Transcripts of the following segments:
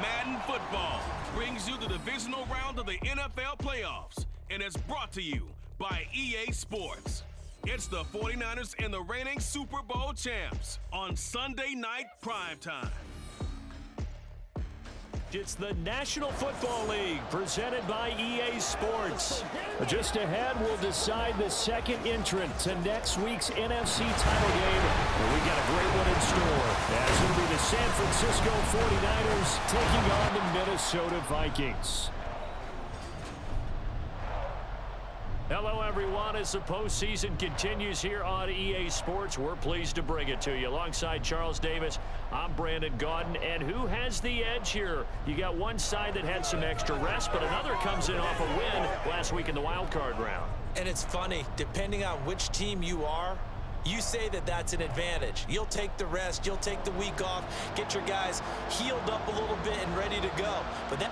Madden Football brings you the divisional round of the NFL playoffs, and it's brought to you by EA Sports. It's the 49ers and the reigning Super Bowl champs on Sunday night primetime. It's the National Football League presented by EA Sports. Just ahead, we'll decide the second entrant to next week's NFC title game. We got a great one in store, as it'll be the San Francisco 49ers taking on the Minnesota Vikings. Hello, everyone. As the postseason continues here on EA Sports, we're pleased to bring it to you. Alongside Charles Davis, I'm Brandon Gaudin. And who has the edge here? You got one side that had some extra rest, but another comes in off a win last week in the wild card round. And it's funny, depending on which team you are, you say that that's an advantage. You'll take the rest, you'll take the week off, get your guys healed up a little bit and ready to go. But that...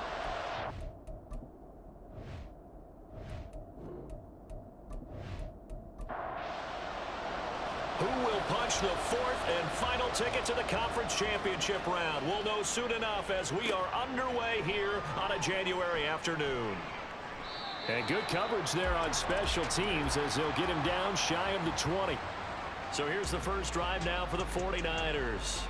Who will punch the fourth and final ticket to the conference championship round? We'll know soon enough as we are underway here on a January afternoon. And good coverage there on special teams as they'll get him down shy of the 20. So here's the first drive now for the 49ers.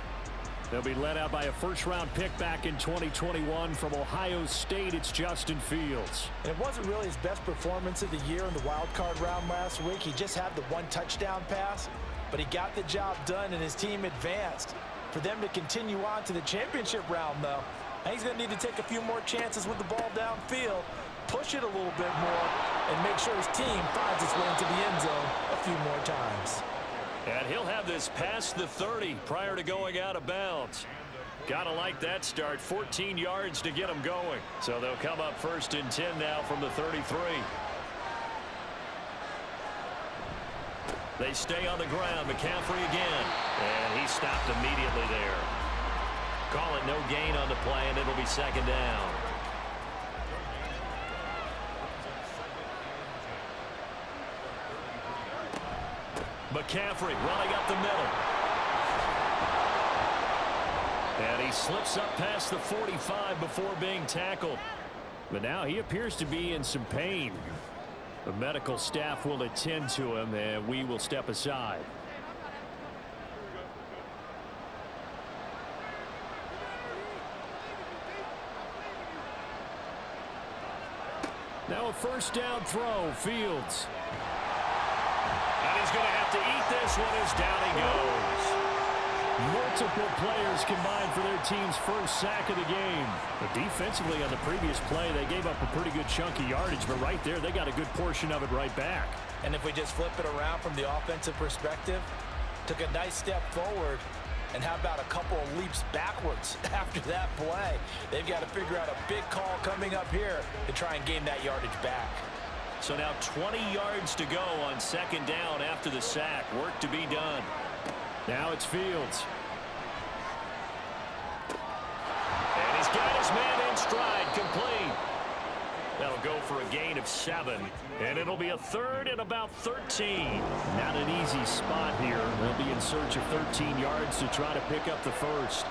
They'll be led out by a first-round pick back in 2021 from Ohio State. It's Justin Fields. And it wasn't really his best performance of the year in the wild card round last week. He just had the one touchdown pass, but he got the job done and his team advanced. For them to continue on to the championship round, though, I think he's going to need to take a few more chances with the ball downfield, push it a little bit more, and make sure his team finds its way into the end zone a few more times. And he'll have this past the 30 prior to going out of bounds. Gotta like that start. 14 yards to get them going. So they'll come up first and 10 now from the 33. They stay on the ground. McCaffrey again. And he stopped immediately there. Call it no gain on the play, and it'll be second down. McCaffrey running up the middle. And he slips up past the 45 before being tackled. But now he appears to be in some pain. The medical staff will attend to him, and we will step aside. Now a first down throw, Fields. And he's going to have to eat this one as down he goes. Multiple players combined for their team's first sack of the game. But defensively on the previous play, they gave up a pretty good chunk of yardage, but right there, they got a good portion of it right back. And if we just flip it around from the offensive perspective, took a nice step forward, and how about a couple of leaps backwards after that play? They've got to figure out a big call coming up here to try and gain that yardage back. So now 20 yards to go on second down after the sack. Work to be done. Now it's Fields. And he's got his man in stride, complete. That'll go for a gain of 7. And it'll be a third and about 13. Not an easy spot here. They'll be in search of 13 yards to try to pick up the first.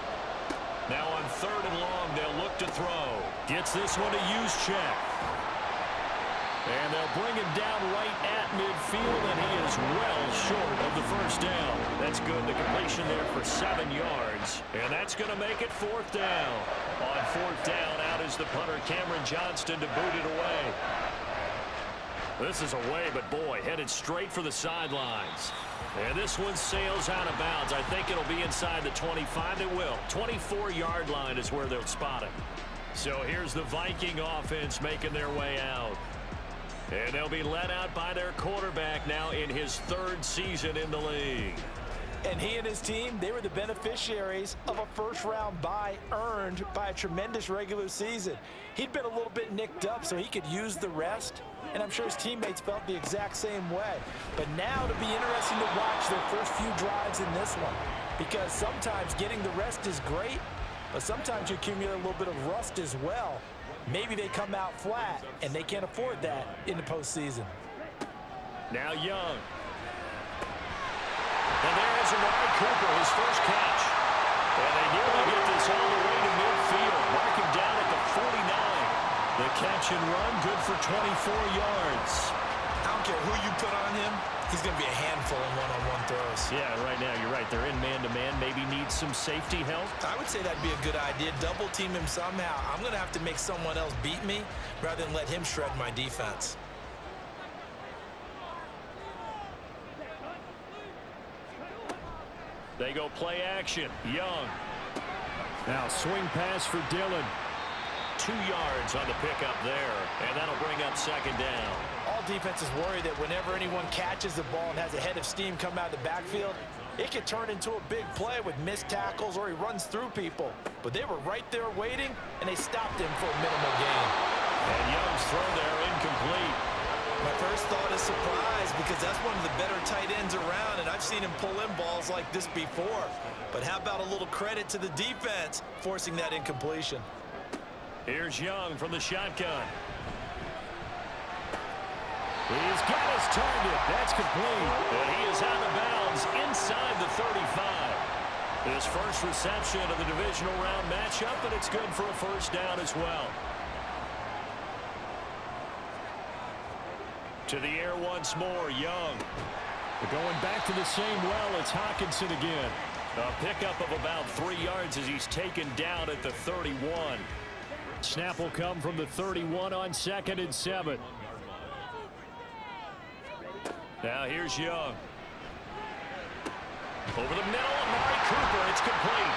Now on third and long, they'll look to throw. Gets this one a use check. And they'll bring him down right at midfield, and he is well short of the first down. That's good. The completion there for 7 yards. And that's going to make it fourth down. On fourth down, out is the punter, Cameron Johnston, to boot it away. This is away, but boy, headed straight for the sidelines. And this one sails out of bounds. I think it'll be inside the 25. It will. 24-yard line is where they'll spot it. So here's the Viking offense making their way out. And they'll be led out by their quarterback now in his third season in the league. And he and his team, they were the beneficiaries of a first-round bye earned by a tremendous regular season. He'd been a little bit nicked up so he could use the rest, and I'm sure his teammates felt the exact same way. But now it'll be interesting to watch their first few drives in this one, because sometimes getting the rest is great, but sometimes you accumulate a little bit of rust as well. Maybe they come out flat, and they can't afford that in the postseason. Now Young. And there's Amari Cooper, his first catch. And they nearly get this all the way to midfield. Mark him down at the 49. The catch and run, good for 24 yards. I don't care who you put on him. He's going to be a handful in one-on-one throws. Yeah, right now, you're right. They're in man-to-man. Maybe needs some safety help. I would say that'd be a good idea. Double team him somehow. I'm going to have to make someone else beat me rather than let him shred my defense. They go play action. Young. Now swing pass for Dillon. 2 yards on the pickup there, and that'll bring up second down. All defenses worry that whenever anyone catches the ball and has a head of steam come out of the backfield, it could turn into a big play with missed tackles or he runs through people. But they were right there waiting, and they stopped him for a minimal gain. And Young's throw there incomplete. My first thought is surprise because that's one of the better tight ends around, and I've seen him pull in balls like this before. But how about a little credit to the defense forcing that incompletion? Here's Young from the shotgun. He's got his target. That's complete. And he is out of bounds inside the 35. His first reception of the divisional round matchup, but it's good for a first down as well. To the air once more, Young. Going back to the same well, it's Hockenson again. A pickup of about 3 yards as he's taken down at the 31. Snap will come from the 31 on 2nd and 7. Now here's Young. Over the middle, Amari Cooper, it's complete.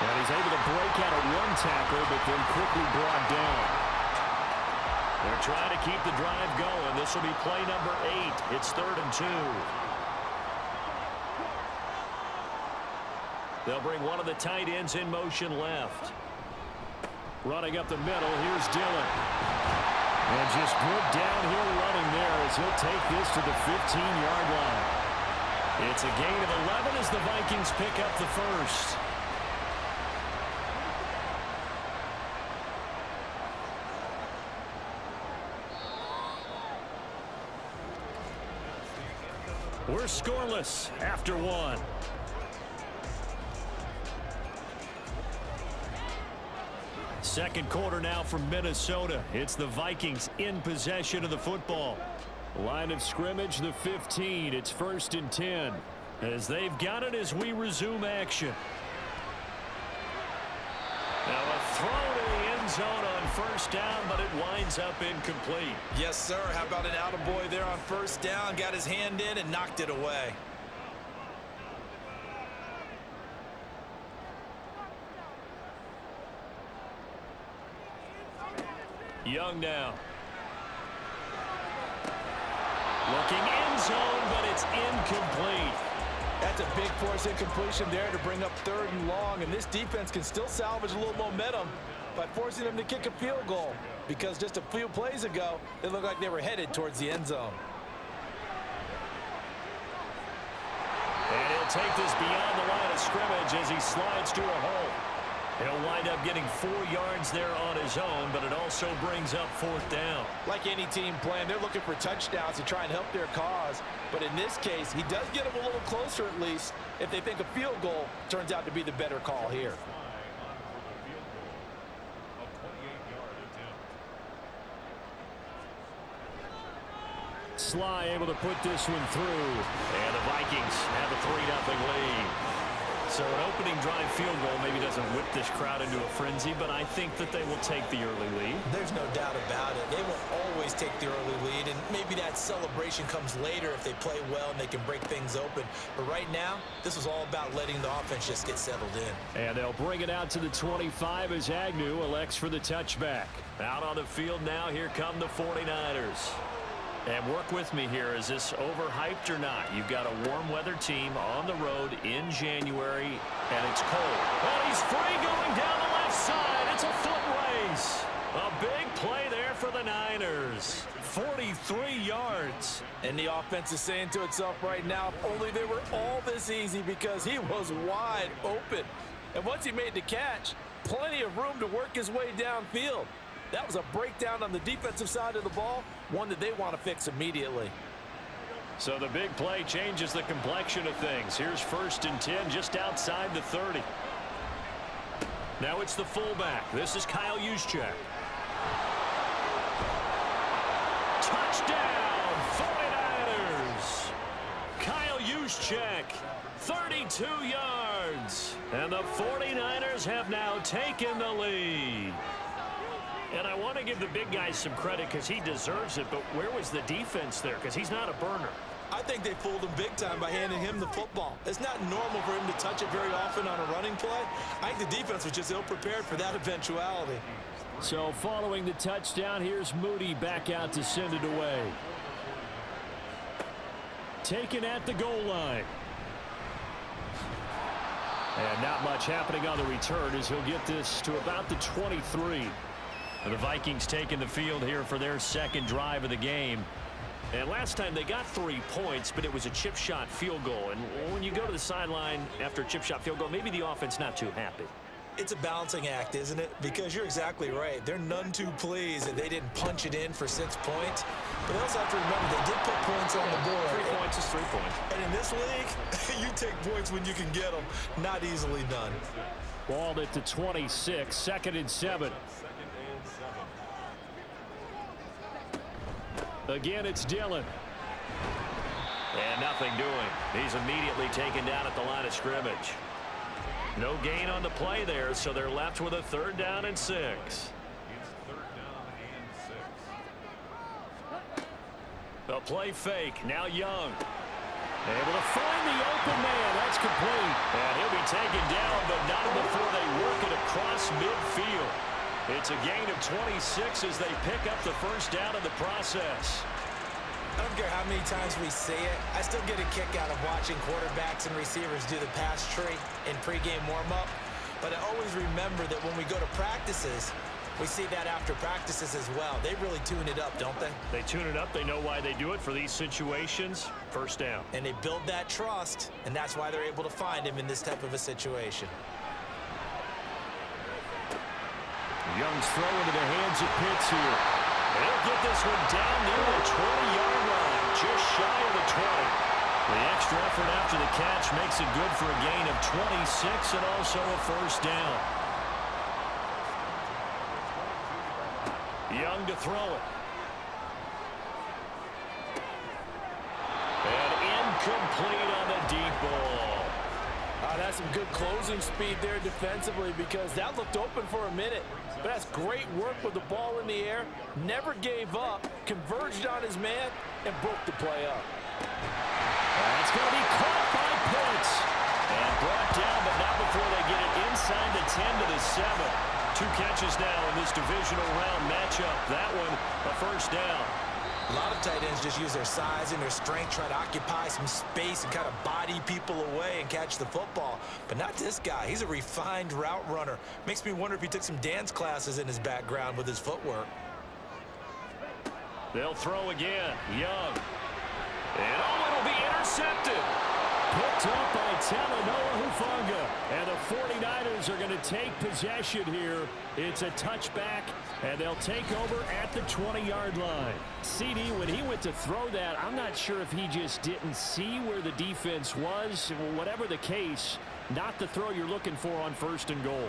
And he's able to break out of one tackle, but then quickly brought down. They're trying to keep the drive going. This will be play number 8. It's 3rd and 2. They'll bring one of the tight ends in motion left. Running up the middle, here's Dillon. And just good downhill running there as he'll take this to the 15-yard line. It's a gain of 11 as the Vikings pick up the first. We're scoreless after 1. Second quarter now from Minnesota. It's the Vikings in possession of the football. Line of scrimmage, the 15. It's 1st and 10. As they've got it as we resume action. Now a throw to the end zone on first down, but it winds up incomplete. Yes, sir. How about an attaboy there on first down? Got his hand in and knocked it away. Young now. Looking end zone, but it's incomplete. That's a big force incompletion there to bring up 3rd and long, and this defense can still salvage a little momentum by forcing them to kick a field goal because just a few plays ago, it looked like they were headed towards the end zone. And he'll take this beyond the line of scrimmage as he slides to a hole. He'll wind up getting 4 yards there on his own, but it also brings up 4th down. Like any team playing, they're looking for touchdowns to try and help their cause. But in this case, he does get them a little closer at least if they think a field goal turns out to be the better call here. Sly able to put this one through. And the Vikings have a 3-0 lead. So an opening drive field goal maybe doesn't whip this crowd into a frenzy, but I think that they will take the early lead. There's no doubt about it. They will always take the early lead, and maybe that celebration comes later if they play well and they can break things open. But right now, this is all about letting the offense just get settled in. And they'll bring it out to the 25 as Agnew elects for the touchback. Out on the field now, here come the 49ers. And work with me here. Is this overhyped or not? You've got a warm weather team on the road in January, and it's cold. Well, he's free going down the left side. It's a foot race. A big play there for the Niners. 43 yards. And the offense is saying to itself right now, if only they were all this easy, because he was wide open. And once he made the catch, plenty of room to work his way downfield. That was a breakdown on the defensive side of the ball, one that they want to fix immediately. So the big play changes the complexion of things. Here's 1st and 10 just outside the 30. Now it's the fullback. This is Kyle Juszczyk. Touchdown, 49ers. Kyle Juszczyk, 32 yards. And the 49ers have now taken the lead. And I want to give the big guy some credit because he deserves it, but where was the defense there? Because he's not a burner. I think they fooled him big time by handing him the football. It's not normal for him to touch it very often on a running play. I think the defense was just ill-prepared for that eventuality. So following the touchdown, here's Moody back out to send it away. Taken at the goal line. And not much happening on the return as he'll get this to about the 23. The Vikings taking the field here for their second drive of the game. And last time they got 3 points, but it was a chip shot field goal. And when you go to the sideline after a chip shot field goal, maybe the offense not too happy. It's a balancing act, isn't it? Because you're exactly right. They're none too pleased that they didn't punch it in for 6 points. But they also have to remember they did put points on the board. 3 points is 3 points. And in this league, you take points when you can get them. Not easily done. Ball at the 26, 2nd and 7. Again, it's Dillon. And nothing doing. He's immediately taken down at the line of scrimmage. No gain on the play there, so they're left with a 3rd down and 6. A play fake. Now Young. Able to find the open man. That's complete. And he'll be taken down, but not before they work it across midfield. It's a gain of 26 as they pick up the 1st down in the process. I don't care how many times we see it. I still get a kick out of watching quarterbacks and receivers do the pass tree in pregame warm-up. But I always remember that when we go to practices, we see that after practices as well. They really tune it up, don't they? They tune it up. They know why they do it for these situations. 1st down. And they build that trust, and that's why they're able to find him in this type of a situation. Young's throw into the hands of Pitts here. They'll get this one down near the 20-yard line, just shy of the 20. The extra effort after the catch makes it good for a gain of 26 and also a 1st down. Young to throw it. And incomplete on the deep ball. That's some good closing speed there defensively because that looked open for a minute. But that's great work with the ball in the air. Never gave up, converged on his man, and broke the play up. That's going to be caught by Pitts. And brought down, but not before they get it inside the 10 to the 7. 2 catches now in this divisional round matchup. That one, a 1st down. A lot of tight ends just use their size and their strength, try to occupy some space and kind of body people away and catch the football. But not this guy. He's a refined route runner. Makes me wonder if he took some dance classes in his background with his footwork. They'll throw again. Young. And it'll be intercepted. Picked up by Talanoa Hufanga. And the 49ers are going to take possession here. It's a touchback, and they'll take over at the 20-yard line. CD, when he went to throw that, I'm not sure if he just didn't see where the defense was. Whatever the case, not the throw you're looking for on 1st and goal.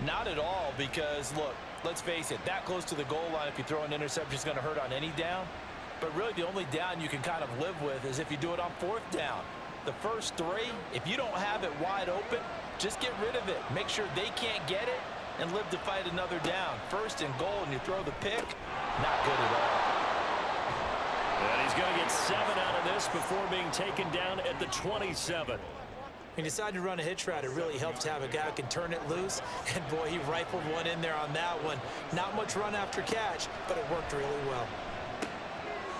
Not at all because, look, let's face it, that close to the goal line, if you throw an interception, is going to hurt on any down. But really the only down you can kind of live with is if you do it on 4th down. The first 3, if you don't have it wide open, just get rid of it. Make sure they can't get it and live to fight another down. 1st and goal, and you throw the pick, not good at all. And he's going to get 7 out of this before being taken down at the 27. He decided to run a hitch route. It really helps to have a guy who can turn it loose. And, boy, he rifled one in there on that one. Not much run after catch, but it worked really well.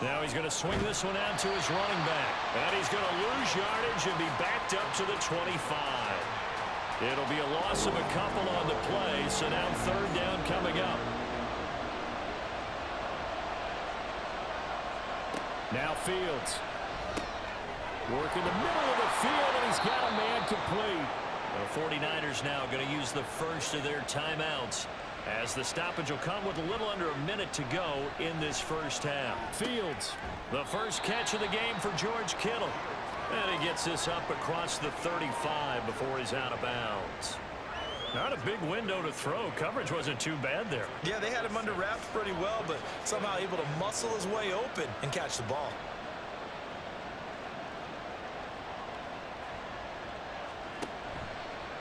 Now he's going to swing this one out to his running back. And he's going to lose yardage and be backed up to the 25. It'll be a loss of a couple on the play, so now 3rd down coming up. Now Fields. Work in the middle of the field, and he's got a man complete. The 49ers now going to use the first of their timeouts, as the stoppage will come with a little under a minute to go in this 1st half. Fields. The first catch of the game for George Kittle. And he gets this up across the 35 before he's out of bounds. Not a big window to throw. Coverage wasn't too bad there. Yeah, they had him under wraps pretty well, but somehow able to muscle his way open and catch the ball.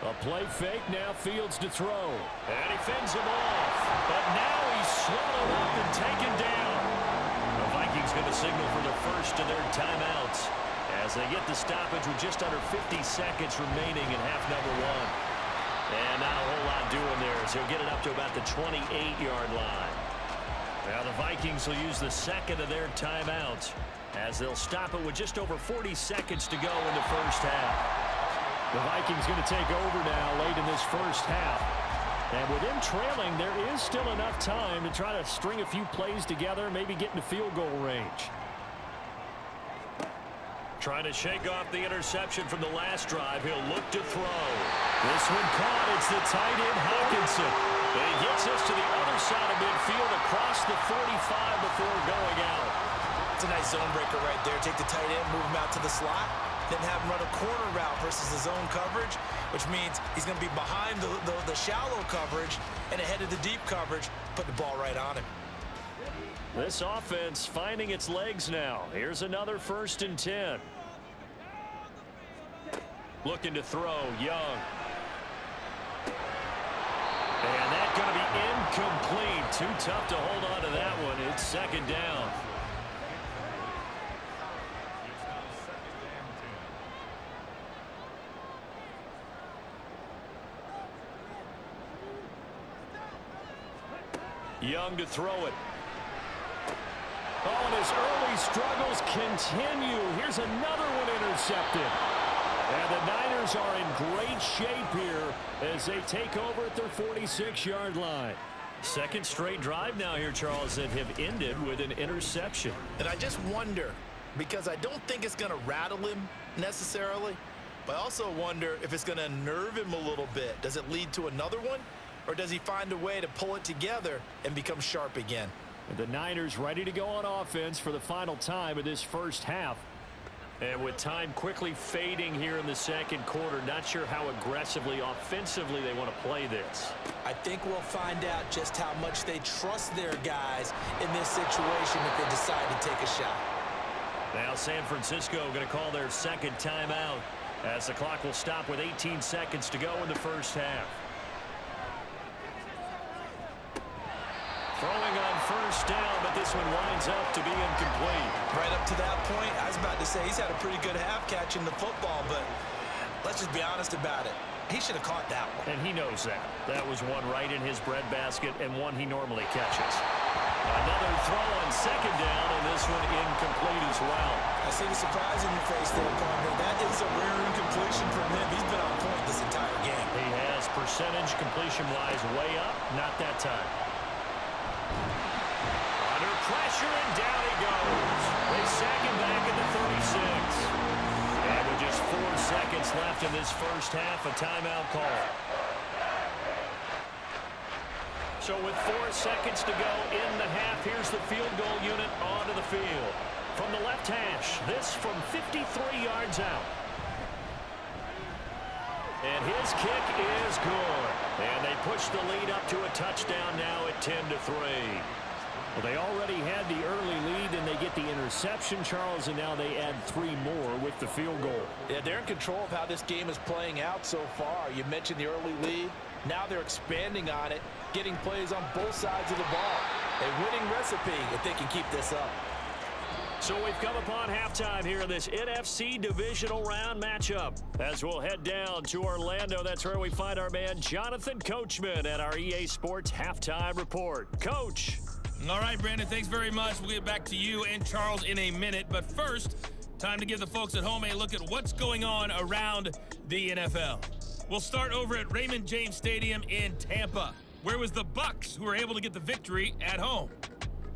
A play fake, now Fields to throw. And he fends him off. But now he's swallowed up and taken down. The Vikings going to signal for the first of their timeouts as they get the stoppage with just under 50 seconds remaining in half number one. And not a whole lot doing there as he'll get it up to about the 28-yard line. Now the Vikings will use the second of their timeouts as they'll stop it with just over 40 seconds to go in the first half. The Vikings going to take over now late in this first half. And with him trailing, there is still enough time to try to string a few plays together, maybe get into field goal range. Trying to shake off the interception from the last drive. He'll look to throw. This one caught. It's the tight end, Hawkinson. And he gets us to the other side of midfield across the 45 before going out. It's a nice zone breaker right there. Take the tight end, move him out to the slot, then have him run a corner route versus the zone coverage, which means he's going to be behind the shallow coverage and ahead of the deep coverage, put the ball right on him. This offense finding its legs now. Here's another 1st and 10. Looking to throw, Young. And that's going to be incomplete. Too tough to hold on to that one. It's 2nd down. Young to throw it. Oh, and his early struggles continue. Here's another one intercepted. And the Niners are in great shape here as they take over at their 46-yard line. Second straight drive now here, Charles, that have ended with an interception. And I just wonder, because I don't think it's going to rattle him necessarily, but I also wonder if it's going to unnerve him a little bit. Does it lead to another one? Or does he find a way to pull it together and become sharp again? The Niners ready to go on offense for the final time of this first half. And with time quickly fading here in the second quarter, not sure how aggressively, offensively they want to play this. I think we'll find out just how much they trust their guys in this situation if they decide to take a shot. Now San Francisco going to call their second timeout as the clock will stop with 18 seconds to go in the first half. Throwing on 1st down, but this one winds up to be incomplete. Right up to that point, I was about to say he's had a pretty good half catching the football, but let's just be honest about it. He should have caught that one. And he knows that. That was one right in his breadbasket and one he normally catches. Another throw on 2nd down, and this one incomplete as well. I see the surprise in your face there, partner. That is a rare incompletion from him. He's been on point this entire game. He has percentage completion-wise way up, not that time. Under pressure, and down he goes. They sack him back at the 36. And with just 4 seconds left in this first half, a timeout call. So with 4 seconds to go in the half, here's the field goal unit onto the field. From the left hash, this from 53 yards out. And his kick is good. And they push the lead up to a touchdown now at 10-3. Well, they already had the early lead, and they get the interception, Charles, and now they add 3 more with the field goal. Yeah, they're in control of how this game is playing out so far. You mentioned the early lead. Now they're expanding on it, getting plays on both sides of the ball. A winning recipe if they can keep this up. So we've come upon halftime here in this NFC divisional round matchup. As we'll head down to Orlando, that's where we find our man Jonathan Coachman at our EA Sports Halftime Report. Coach. All right, Brandon, thanks very much. We'll get back to you and Charles in a minute. But first, time to give the folks at home a look at what's going on around the NFL. We'll start over at Raymond James Stadium in Tampa. Where was the Bucs who were able to get the victory at home?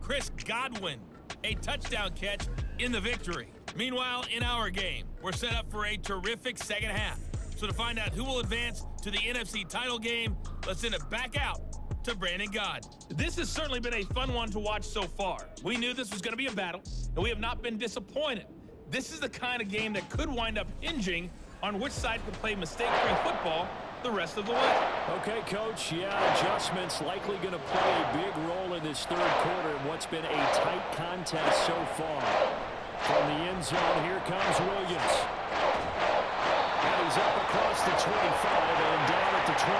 Chris Godwin, a touchdown catch in the victory. Meanwhile, in our game, we're set up for a terrific second half. So to find out who will advance to the NFC title game, let's send it back out to Brandon God. This has certainly been a fun one to watch so far. We knew this was going to be a battle, and we have not been disappointed. This is the kind of game that could wind up hinging on which side could play mistake-free football the rest of the way. Okay, Coach. Yeah, adjustments likely going to play a big role in this third quarter in what's been a tight contest so far. From the end zone, here comes Williams. And he's up across the 25 and down at the 28.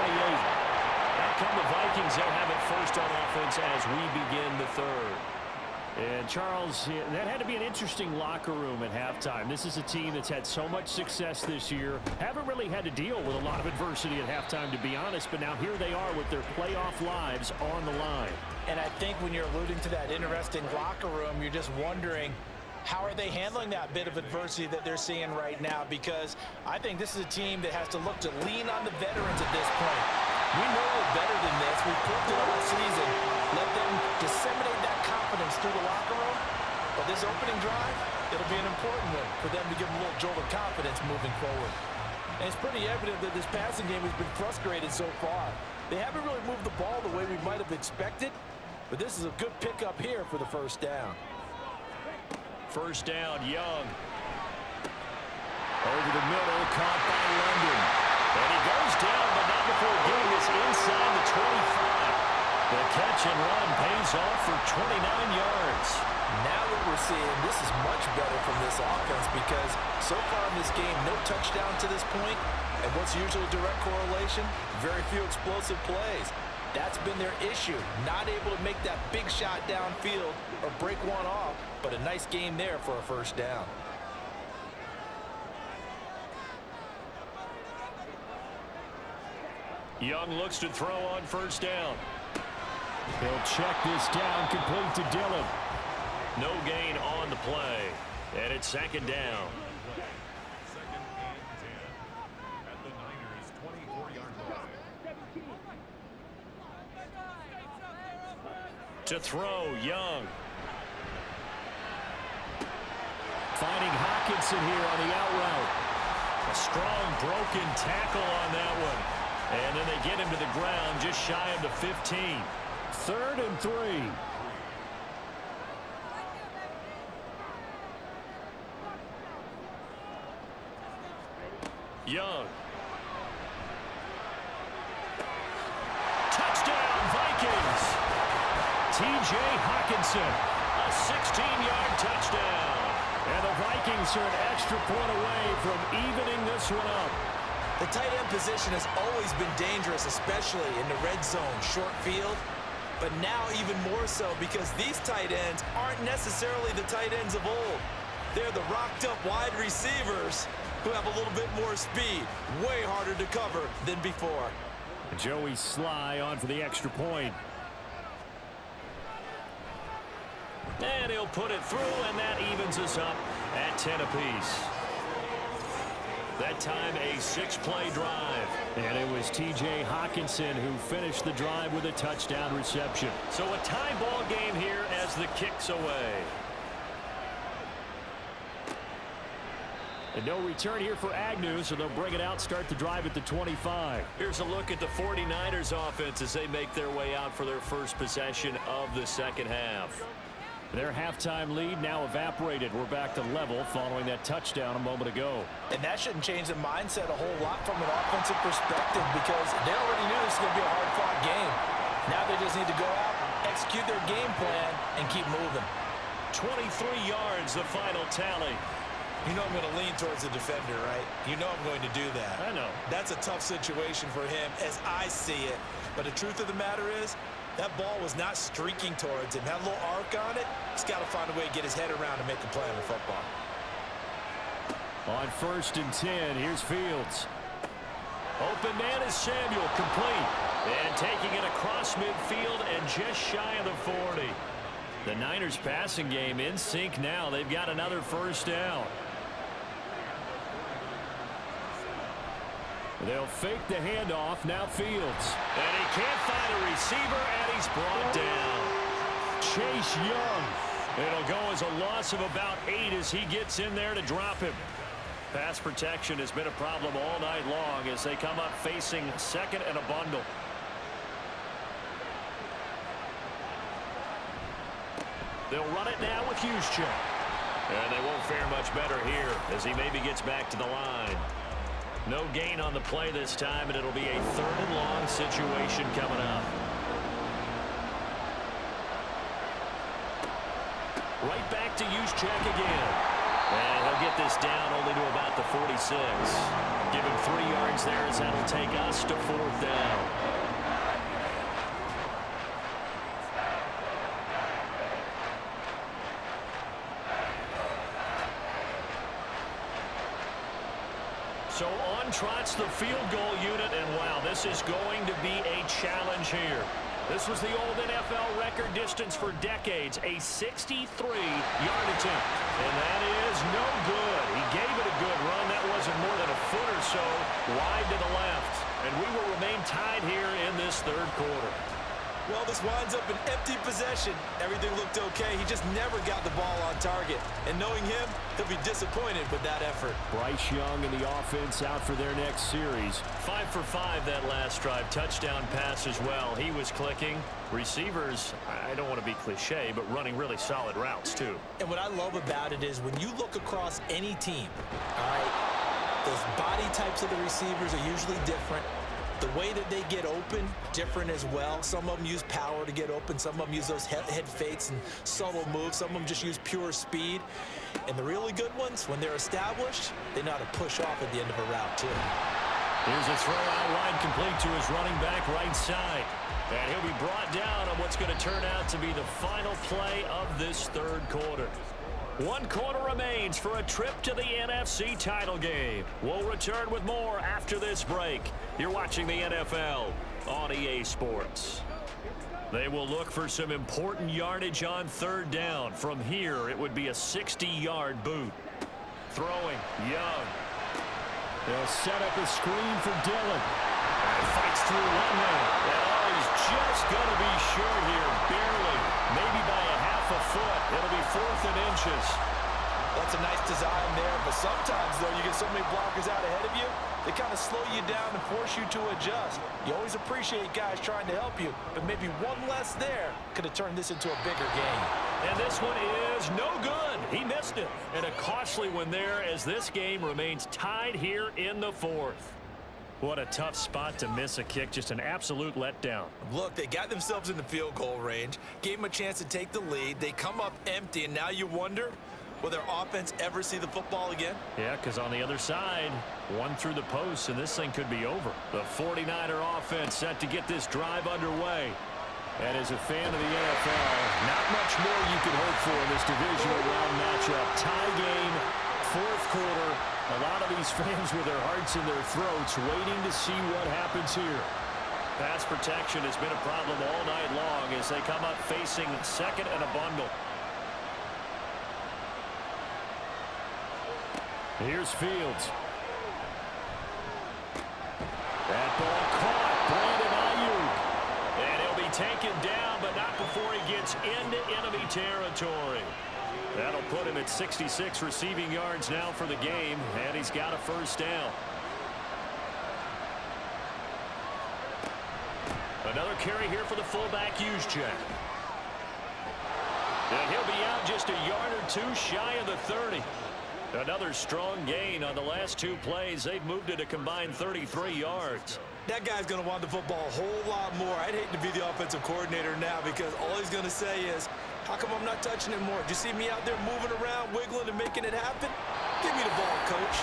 Out come the Vikings. They'll have it first on offense as we begin the third. And, Charles, that had to be an interesting locker room at halftime. This is a team that's had so much success this year. Haven't really had to deal with a lot of adversity at halftime, to be honest. But now here they are with their playoff lives on the line. And I think when you're alluding to that interesting locker room, you're just wondering, how are they handling that bit of adversity that they're seeing right now? Because I think this is a team that has to look to lean on the veterans at this point. We know we're better than this. We've proved it all season. Let them disseminate that confidence through the locker room. But this opening drive, it'll be an important one for them to give them a little jolt of confidence moving forward. And it's pretty evident that this passing game has been frustrated so far. They haven't really moved the ball the way we might have expected. But this is a good pickup here for the first down. First down, Young. Over the middle, caught by London. And he goes down, but not before getting this inside the 25. The catch and run pays off for 29 yards. Now what we're seeing, this is much better from this offense because so far in this game, no touchdown to this point. And what's usually a direct correlation? Very few explosive plays. That's been their issue. Not able to make that big shot downfield or break one off, but a nice game there for a first down. Young looks to throw on first down. He'll check this down, complete to Dillon. No gain on the play. And it's second down. At the Niners' 24-yard line. To throw, Young. Finding Hockenson here on the out route. A strong broken tackle on that one. And then they get him to the ground just shy of the 15. 3rd and 3. Young. Touchdown, Vikings. T.J. Hockenson. A 16-yard touchdown. And the Vikings are an extra point away from evening this one up. The tight end position has always been dangerous, especially in the red zone, short field. But now even more so because these tight ends aren't necessarily the tight ends of old. They're the rocked-up wide receivers who have a little bit more speed. Way harder to cover than before. Joey Sly on for the extra point. And he'll put it through, and that evens us up at 10 apiece. That time, a 6-play drive. And it was T.J. Hockenson who finished the drive with a touchdown reception. So a tie ball game here as the kick's away. And no return here for Agnew, so they'll bring it out, start the drive at the 25. Here's a look at the 49ers offense as they make their way out for their first possession of the second half. Their halftime lead now evaporated. We're back to level following that touchdown a moment ago. And that shouldn't change the mindset a whole lot from an offensive perspective because they already knew this was going to be a hard-fought game. Now they just need to go out, execute their game plan, and keep moving. 23 yards, the final tally. You know I'm going to lean towards the defender, right? You know I'm going to do that. I know. That's a tough situation for him as I see it. But the truth of the matter is, that ball was not streaking towards him. Had a little arc on it. He's got to find a way to get his head around and make a play on the football. On 1st and 10, here's Fields. Open man is Samuel, complete. And taking it across midfield and just shy of the 40. The Niners passing game in sync now. They've got another first down. They'll fake the handoff. Now Fields. And he can't find a receiver, and he's brought down. Chase Young. It'll go as a loss of about 8 as he gets in there to drop him. Pass protection has been a problem all night long as they come up facing second and a bundle. They'll run it now with Juszczyk. And they won't fare much better here as he maybe gets back to the line. No gain on the play this time, and it'll be a 3rd and long situation coming up. Right back to Juszczyk again. And he'll get this down only to about the 46. Give him 3 yards there as that'll take us to 4th down. So on trots the field goal unit, and wow, this is going to be a challenge here. This was the old NFL record distance for decades, a 63-yard attempt. And that is no good. He gave it a good run. That wasn't more than a foot or so wide to the left. And we will remain tied here in this 3rd quarter. Well, this winds up an empty possession. Everything looked okay. He just never got the ball on target. And knowing him, he'll be disappointed with that effort. Bryce Young and the offense out for their next series. 5 for 5 that last drive. Touchdown pass as well. He was clicking. Receivers, I don't want to be cliche, but running really solid routes too. And what I love about it is when you look across any team, all right, those body types of the receivers are usually different. The way that they get open, different as well. Some of them use power to get open. Some of them use those head fakes and subtle moves. Some of them just use pure speed. And the really good ones, when they're established, they know how to push off at the end of a route, too. Here's a throw out wide complete to his running back right side. And he'll be brought down on what's going to turn out to be the final play of this 3rd quarter. 1 quarter remains for a trip to the NFC title game. We'll return with more after this break. You're watching the NFL on EA Sports. They will look for some important yardage on 3rd down. From here, it would be a 60-yard boot. Throwing, Young. They'll set up a screen for Dillon. And fights through one man. Oh, he's just going to be short here, barely. Maybe by a half a foot. It'll be 4th and inches. That's a nice design there, but sometimes, though, you get so many blockers out ahead of you, they kind of slow you down and force you to adjust. You always appreciate guys trying to help you, but maybe one less there could have turned this into a bigger game. And this one is no good. He missed it. And a costly one there as this game remains tied here in the 4th. What a tough spot to miss a kick. Just an absolute letdown. Look, they got themselves in the field goal range, gave them a chance to take the lead. They come up empty, and now you wonder, will their offense ever see the football again? Yeah, because on the other side, one through the post, and this thing could be over. The 49er offense set to get this drive underway. And as a fan of the NFL, not much more you can hope for in this divisional round matchup. Tie game, 4th quarter. A lot of these fans with their hearts in their throats waiting to see what happens here. Pass protection has been a problem all night long as they come up facing 2nd and a bundle. Here's Fields. That ball caught. Brandon Ayuk. And he'll be taken down, but not before he gets into enemy territory. That'll put him at 66 receiving yards now for the game, and he's got a 1st down. Another carry here for the fullback, Juszczyk. And he'll be out just a yard or 2 shy of the 30. Another strong gain on the last 2 plays. They've moved it a combined 33 yards. That guy's going to want the football a whole lot more. I'd hate to be the offensive coordinator now because all he's going to say is, how come I'm not touching it more? Do you see me out there moving around, wiggling, and making it happen? Give me the ball, coach.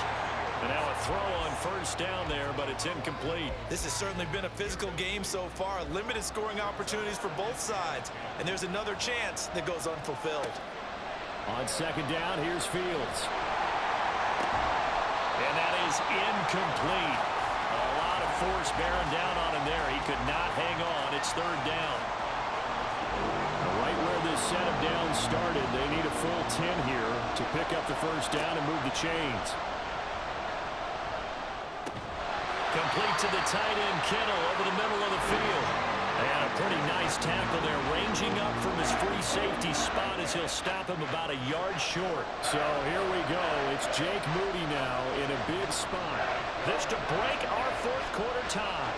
And now a throw on 1st down there, but it's incomplete. This has certainly been a physical game so far. Limited scoring opportunities for both sides. And there's another chance that goes unfulfilled. On 2nd down, here's Fields. And that is incomplete. A lot of force bearing down on him there. He could not hang on. It's 3rd down. Right where this set of downs started, they need a full 10 here to pick up the 1st down and move the chains. Complete to the tight end, Kittle, over the middle of the field. And a pretty nice tackle there, ranging up from his free safety spot as he'll stop him about a yard short. So here we go. It's Jake Moody now in a big spot. This to break our 4th quarter tie.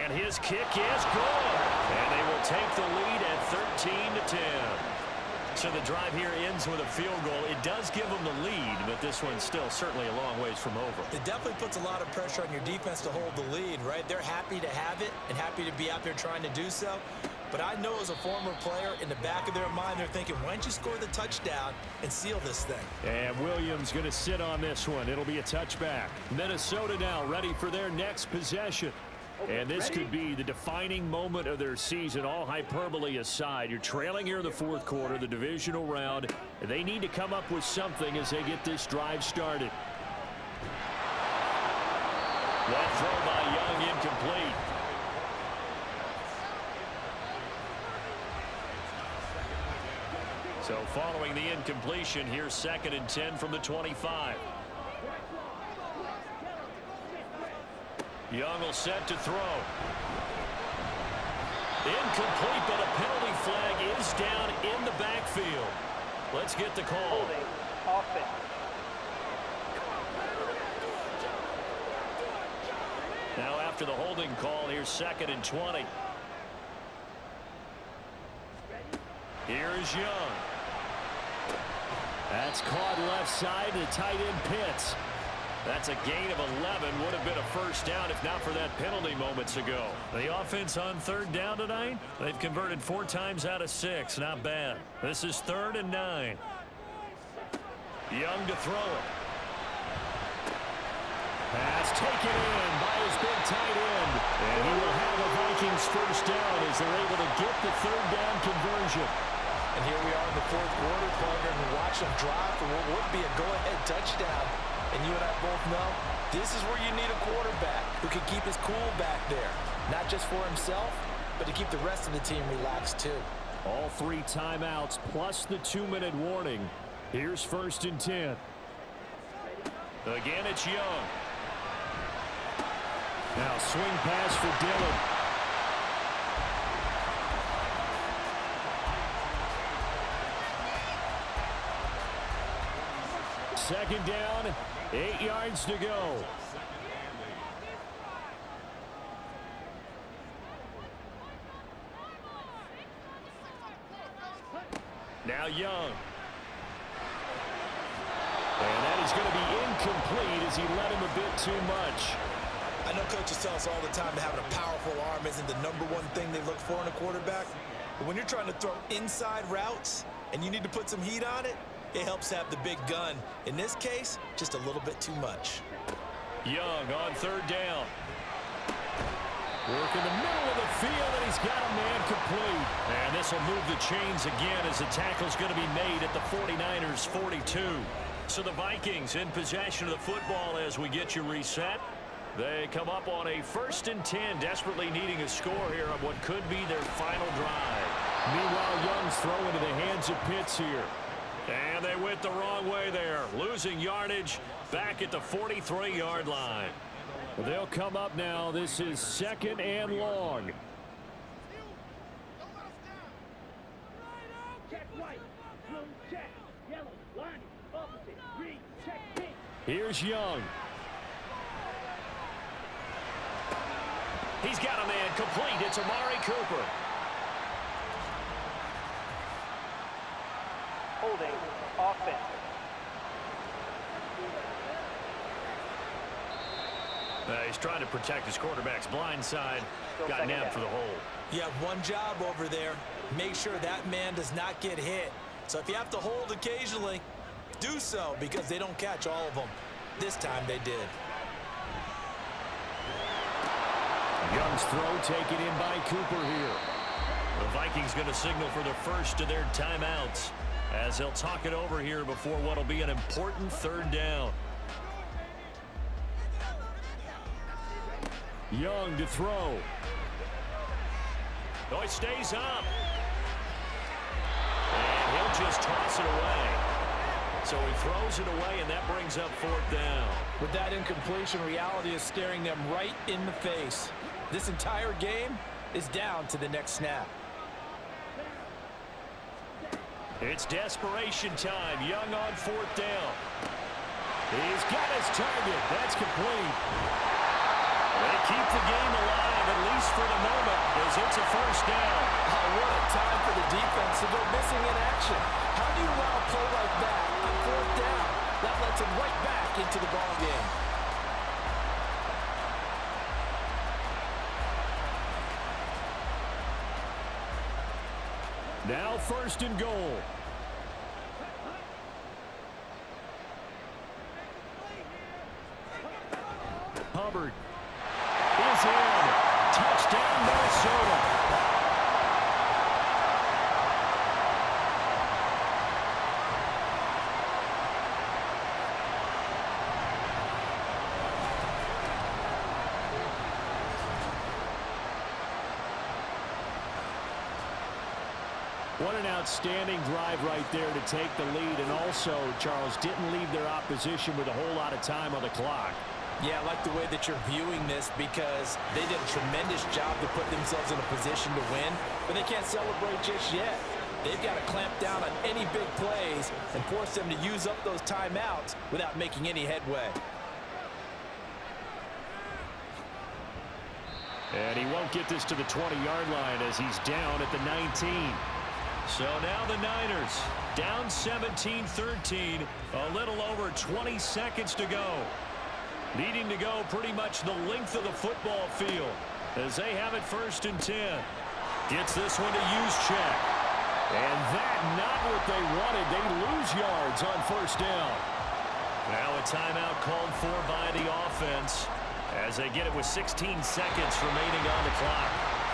And his kick is good. And they will take the lead at 13-10. So the drive here ends with a field goal. It does give them the lead, but this one's still certainly a long ways from over. It definitely puts a lot of pressure on your defense to hold the lead, right? They're happy to have it and happy to be out there trying to do so. But I know as a former player, in the back of their mind, they're thinking, why don't you score the touchdown and seal this thing? And Williams going to sit on this one. It'll be a touchback. Minnesota now ready for their next possession. And this could be the defining moment of their season, all hyperbole aside. You're trailing here in the fourth quarter, the divisional round. They need to come up with something as they get this drive started. That throw by Young incomplete. So following the incompletion, here's 2nd and 10 from the 25. Young will set to throw. Incomplete, but a penalty flag is down in the backfield. Let's get the call. Now after the holding call, here's 2nd and 20. Here's Young. That's caught left side, the tight end Pitts. That's a gain of 11. Would have been a first down if not for that penalty moments ago. The offense on 3rd down tonight, they've converted 4 times out of 6. Not bad. This is 3rd and 9. Young to throw it. Pass taken in by his big tight end. And he will have a Vikings first down as they're able to get the 3rd down conversion. And here we are in the 4th quarter, partner, and watch them drive for what would be a go-ahead touchdown. And you and I both know this is where you need a quarterback who can keep his cool back there. Not just for himself, but to keep the rest of the team relaxed too. All 3 timeouts plus the 2-minute warning. Here's 1st and 10. Again, it's Young. Now swing pass for Dillon. Second down, 8 yards to go. Now Young. And that is going to be incomplete as he led him a bit too much. I know coaches tell us all the time that having a powerful arm isn't the #1 thing they look for in a quarterback. But when you're trying to throw inside routes and you need to put some heat on it, it helps have the big gun. In this case, just a little bit too much. Young on 3rd down. Work in the middle of the field, and he's got a man complete. And this will move the chains again as the tackle's going to be made at the 49ers 42. So the Vikings in possession of the football as we get you reset. They come up on a 1st and 10, desperately needing a score here on what could be their final drive. Meanwhile, Young's throw into the hands of Pitts here. And they went the wrong way there, losing yardage back at the 43-yard line. They'll come up now. This is 2nd and long. Here's Young. He's got a man complete. It's Amari Cooper. Holding offense. He's trying to protect his quarterback's blind side. Got nabbed for the hold. You have one job over there. Make sure that man does not get hit. So if you have to hold occasionally, do so because they don't catch all of them. This time they did. Young's throw taken in by Cooper here. The Vikings going to signal for the first of their timeouts as they'll talk it over here before what will be an important 3rd down. Young to throw. Oh, it stays up. And he'll just toss it away. So he throws it away, and that brings up 4th down. With that incompletion, reality is staring them right in the face. This entire game is down to the next snap. It's desperation time. Young on 4th down. He's got his target. That's complete. They keep the game alive, at least for the moment, as it's a first down. Oh, what a time for the defense to go missing in action. How do you allow a play like that on fourth down? That lets him right back into the ball game. Now first and goal. Hubbard is in. Touchdown, Minnesota. What an outstanding drive right there to take the lead. And also, Charles, didn't leave their opposition with a whole lot of time on the clock. Yeah, I like the way that you're viewing this because they did a tremendous job to put themselves in a position to win, but they can't celebrate just yet. They've got to clamp down on any big plays and force them to use up those timeouts without making any headway. And he won't get this to the 20-yard line as he's down at the 19. So now the Niners down 17-13, a little over 20 seconds to go. Needing to go pretty much the length of the football field as they have it first and 10. Gets this one to Juszczyk. And that not what they wanted. They lose yards on first down. Now a timeout called for by the offense as they get it with 16 seconds remaining on the clock.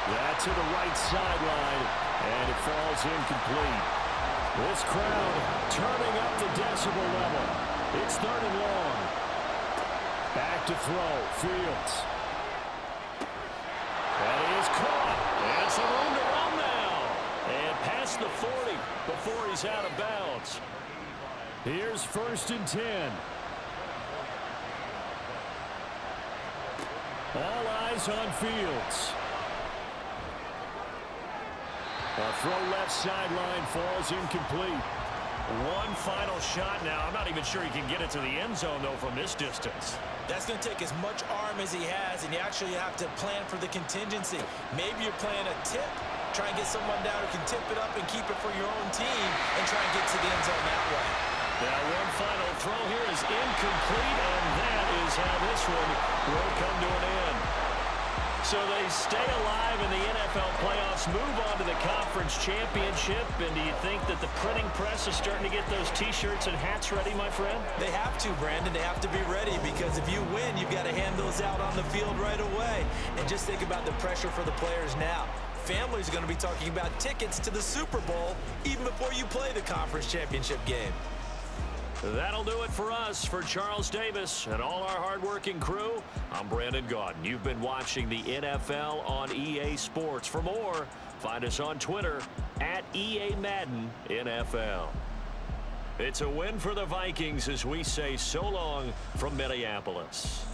That to the right sideline, and it falls incomplete. This crowd turning up the decibel level. It's third and long. Back to throw, Fields. That is caught. And some room to run now. And past the 40 before he's out of bounds. Here's first and 10. All eyes on Fields. A throw left sideline falls incomplete. One final shot now. I'm not even sure he can get it to the end zone, though, from this distance. That's going to take as much arm as he has, and you actually have to plan for the contingency. Maybe you're playing a tip. Try and get someone down who can tip it up and keep it for your own team and try and get to the end zone that way. Now one final throw here is incomplete, and that is how this one will come to an end. So they stay alive in the NFL playoffs, move on to the conference championship. And do you think that the printing press is starting to get those T-shirts and hats ready, my friend? They have to, Brandon. They have to be ready because if you win, you've got to hand those out on the field right away. And just think about the pressure for the players now. Families are going to be talking about tickets to the Super Bowl even before you play the conference championship game. That'll do it for us. For Charles Davis and all our hardworking crew, I'm Brandon Gaudin. You've been watching the NFL on EA Sports. For more, find us on Twitter at EA Madden NFL. It's a win for the Vikings as we say so long from Minneapolis.